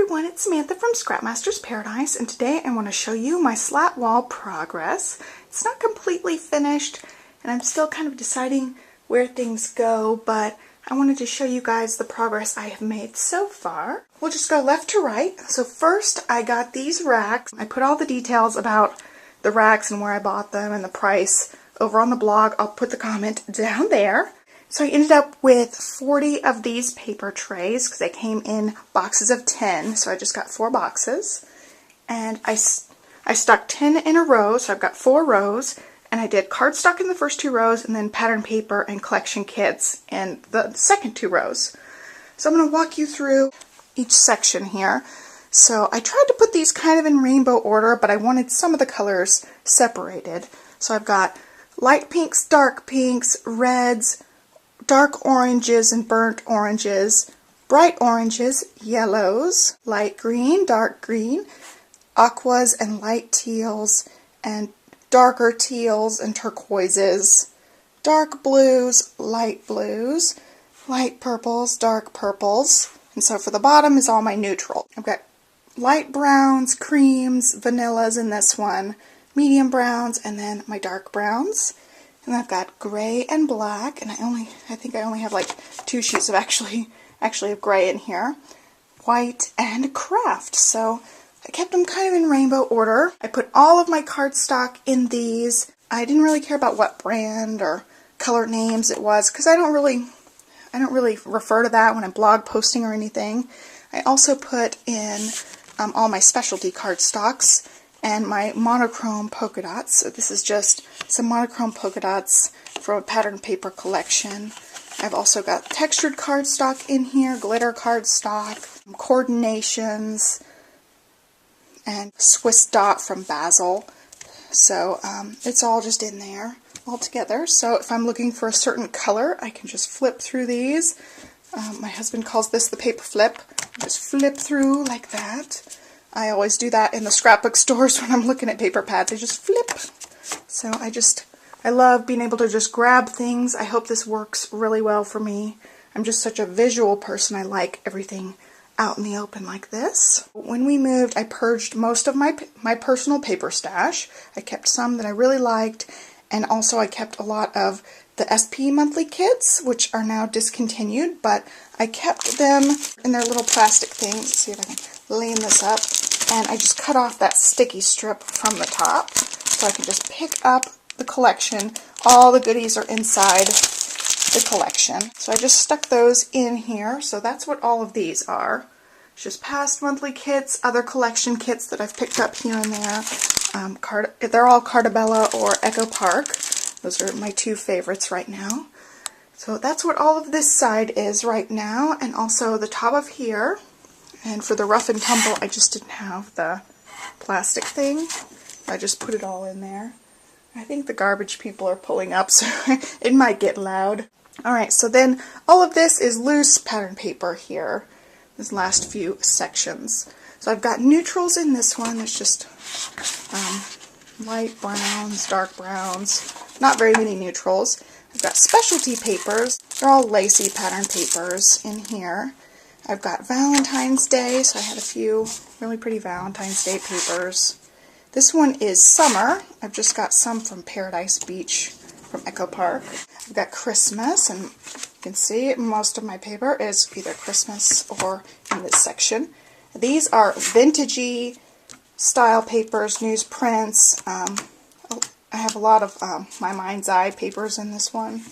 everyone, it's Samantha from Scrapmaster's Paradise, and today I want to show you my slat wall progress. It's not completely finished and I'm still kind of deciding where things go, but I wanted to show you guys the progress I have made so far. We'll just go left to right. So first I got these racks. I put all the details about the racks and where I bought them and the price over on the blog. I'll put the comment down there. So I ended up with 40 of these paper trays because they came in boxes of 10, so I just got 4 boxes. And I stuck 10 in a row, so I've got 4 rows, and I did cardstock in the first 2 rows and then pattern paper and collection kits in the second 2 rows. So I'm going to walk you through each section here. So I tried to put these kind of in rainbow order, but I wanted some of the colors separated. So I've got light pinks, dark pinks, reds, dark oranges and burnt oranges, bright oranges, yellows, light green, dark green, aquas and light teals, and darker teals and turquoises, dark blues, light purples, dark purples. And so for the bottom is all my neutral. I've got light browns, creams, vanillas in this one, medium browns, and then my dark browns. And I've got gray and black, and I think I only have like 2 sheets of actually of gray in here. White and craft. So I kept them kind of in rainbow order. I put all of my cardstock in these. I didn't really care about what brand or color names it was because I don't really refer to that when I'm blog posting or anything. I also put in all my specialty cardstocks and my monochrome polka dots. So this is just some monochrome polka dots from a pattern paper collection. I've also got textured cardstock in here, glitter cardstock, coordinations, and Swiss dot from Basil. So it's all just in there all together. So if I'm looking for a certain color, I can just flip through these. My husband calls this the paper flip. Just flip through like that. I always do that in the scrapbook stores when I'm looking at paper pads. I just flip. So I love being able to just grab things. I hope this works really well for me. I'm just such a visual person. I like everything out in the open like this. When we moved, I purged most of my personal paper stash. I kept some that I really liked, and also I kept a lot of the SP monthly kits, which are now discontinued, but I kept them in their little plastic things. Let's see if I can lean this up. And I just cut off that sticky strip from the top so I can just pick up the collection. All the goodies are inside the collection. So I just stuck those in here. So that's what all of these are. It's just past monthly kits, other collection kits that I've picked up here and there. They're all Cardabella or Echo Park. Those are my 2 favorites right now. So that's what all of this side is right now, and also the top of here. And for the rough and tumble, I just didn't have the plastic thing. I just put it all in there. I think the garbage people are pulling up, so it might get loud. Alright, so then all of this is loose pattern paper here, these last few sections. So I've got neutrals in this one. It's just light browns, dark browns, not very many neutrals. I've got specialty papers. They're all lacy pattern papers in here. I've got Valentine's Day, so I had a few really pretty Valentine's Day papers. This one is summer. I've just got some from Paradise Beach from Echo Park. I've got Christmas, and you can see most of my paper is either Christmas or in this section. These are vintagey style papers, newsprints. I have a lot of my Mind's Eye papers in this one.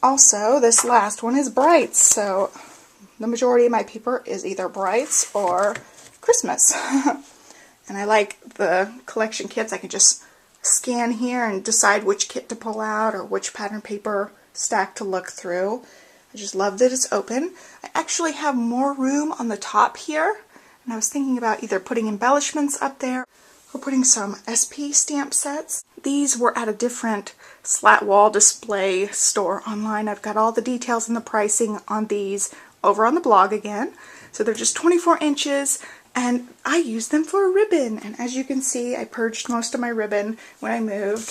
Also, this last one is Brights, so the majority of my paper is either Brights or Christmas. And I like the collection kits. I can just scan here and decide which kit to pull out or which pattern paper stack to look through. I just love that it's open. I actually have more room on the top here, and I was thinking about either putting embellishments up there or putting some SP stamp sets. These were at a different Slatwall display store online. I've got all the details and the pricing on these over on the blog again. So they're just 24 inches, and I use them for a ribbon. And as you can see, I purged most of my ribbon when I moved.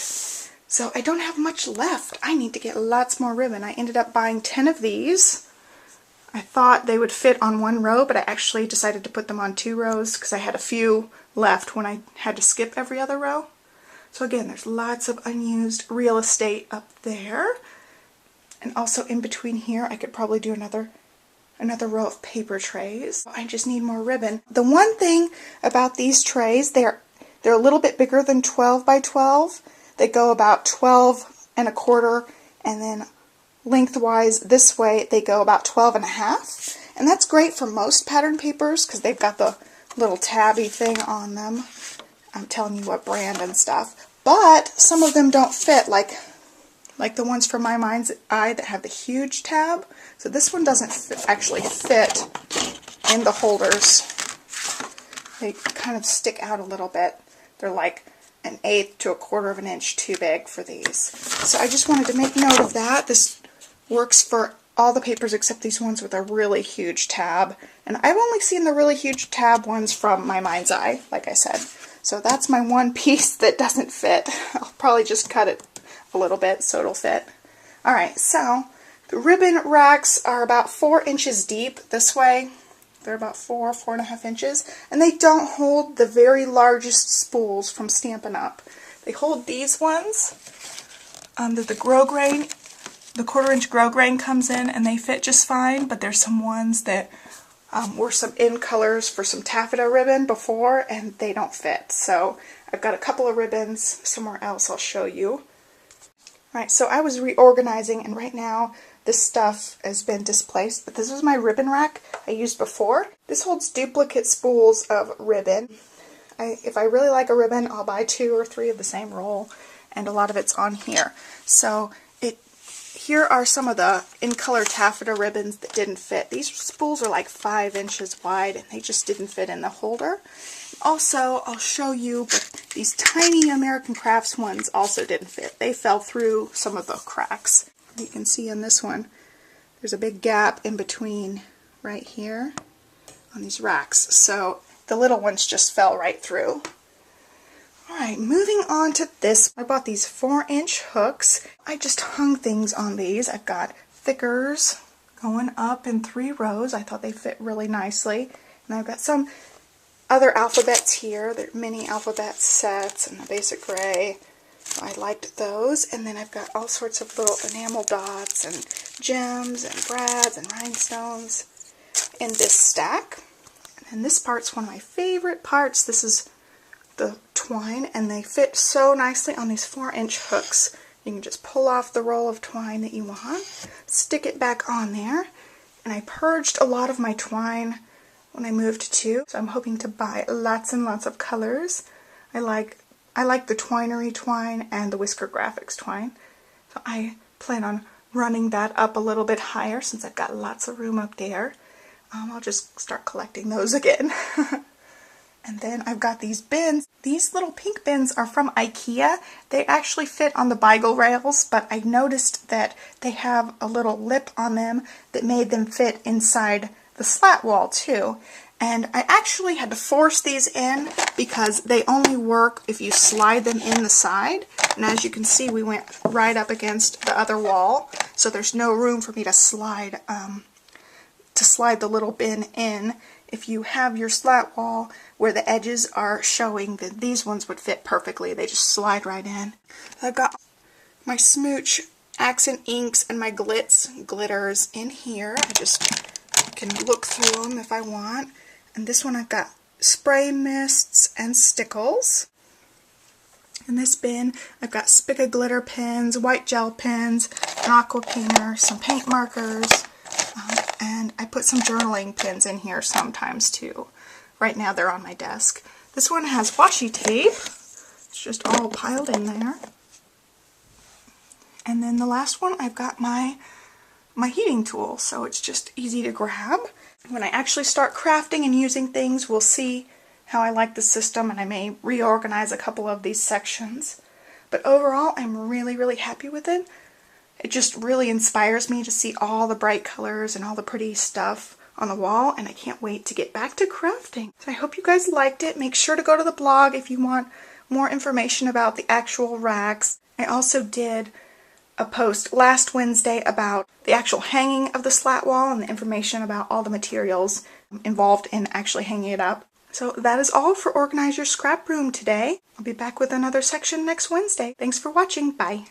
So I don't have much left. I need to get lots more ribbon. I ended up buying 10 of these. I thought they would fit on one row, but I actually decided to put them on 2 rows because I had a few left when I had to skip every other row. So again, there's lots of unused real estate up there. And also in between here, I could probably do another row of paper trays. I just need more ribbon. The one thing about these trays, they're a little bit bigger than 12 by 12. They go about 12 and a quarter, and then lengthwise this way they go about 12 and a half. And that's great for most pattern papers because they've got the little tabby thing on them. I'm telling you what brand and stuff. But some of them don't fit, like the ones from My Mind's Eye that have the huge tab. So this one doesn't actually fit in the holders. They kind of stick out a little bit. They're like 1/8 to 1/4 of an inch too big for these. So I just wanted to make note of that. This works for all the papers except these ones with a really huge tab. And I've only seen the really huge tab ones from My Mind's Eye, like I said. So that's my one piece that doesn't fit. I'll probably just cut it a little bit so it'll fit. Alright, so the ribbon racks are about 4 inches deep this way. They're about 4.5 inches. And they don't hold the very largest spools from Stampin' Up. They hold these ones that the grosgrain, the 1/4 inch grosgrain comes in, and they fit just fine. But there's some ones that were some in colors for some taffeta ribbon before, and they don't fit. So I've got a couple of ribbons somewhere else I'll show you. Alright, so I was reorganizing, and right now this stuff has been displaced, but this is my ribbon rack I used before. This holds duplicate spools of ribbon. If I really like a ribbon, I'll buy 2 or 3 of the same roll, and a lot of it's on here. So here are some of the in-color taffeta ribbons that didn't fit. These spools are like 5 inches wide, and they just didn't fit in the holder. Also, I'll show you, but these tiny American Crafts ones also didn't fit. They fell through some of the cracks. You can see in this one, there's a big gap in between right here on these racks. So the little ones just fell right through. Alright, moving on to this. I bought these 4-inch hooks. I just hung things on these. I've got thickers going up in 3 rows. I thought they fit really nicely. And I've got some other alphabets here. They're mini alphabet sets and a basic gray. I liked those. And then I've got all sorts of little enamel dots and gems and brads and rhinestones in this stack. And this part's one of my favorite parts. This is the twine, and they fit so nicely on these 4-inch hooks. You can just pull off the roll of twine that you want, stick it back on there, and I purged a lot of my twine when I moved to, so I'm hoping to buy lots and lots of colors. I like the Twinery twine and the Whisker Graphics twine, so I plan on running that up a little bit higher since I've got lots of room up there. I'll just start collecting those again. And then I've got these bins. These little pink bins are from IKEA. They actually fit on the Beigel rails, but I noticed that they have a little lip on them that made them fit inside the Slatwall too. And I actually had to force these in because they only work if you slide them in the side. And as you can see, we went right up against the other wall, so there's no room for me to slide the little bin in. If you have your slat wall where the edges are showing, then these ones would fit perfectly. They just slide right in. I've got my Smooch accent inks and my glitters in here. I just can look through them if I want. And this one I've got spray mists and stickles. In this bin I've got Spica glitter pens, white gel pens, an aqua painter, some paint markers, and I put some journaling pins in here sometimes too. Right now they're on my desk. This one has washi tape. It's just all piled in there. And then the last one, I've got my heating tool, so it's just easy to grab. When I actually start crafting and using things, we'll see how I like the system, and I may reorganize a couple of these sections. But overall, I'm really, really happy with it. It just really inspires me to see all the bright colors and all the pretty stuff on the wall, and I can't wait to get back to crafting. So I hope you guys liked it. Make sure to go to the blog if you want more information about the actual racks. I also did a post last Wednesday about the actual hanging of the slat wall and the information about all the materials involved in actually hanging it up. So that is all for Organize Your Scrap Room today. I'll be back with another section next Wednesday. Thanks for watching. Bye.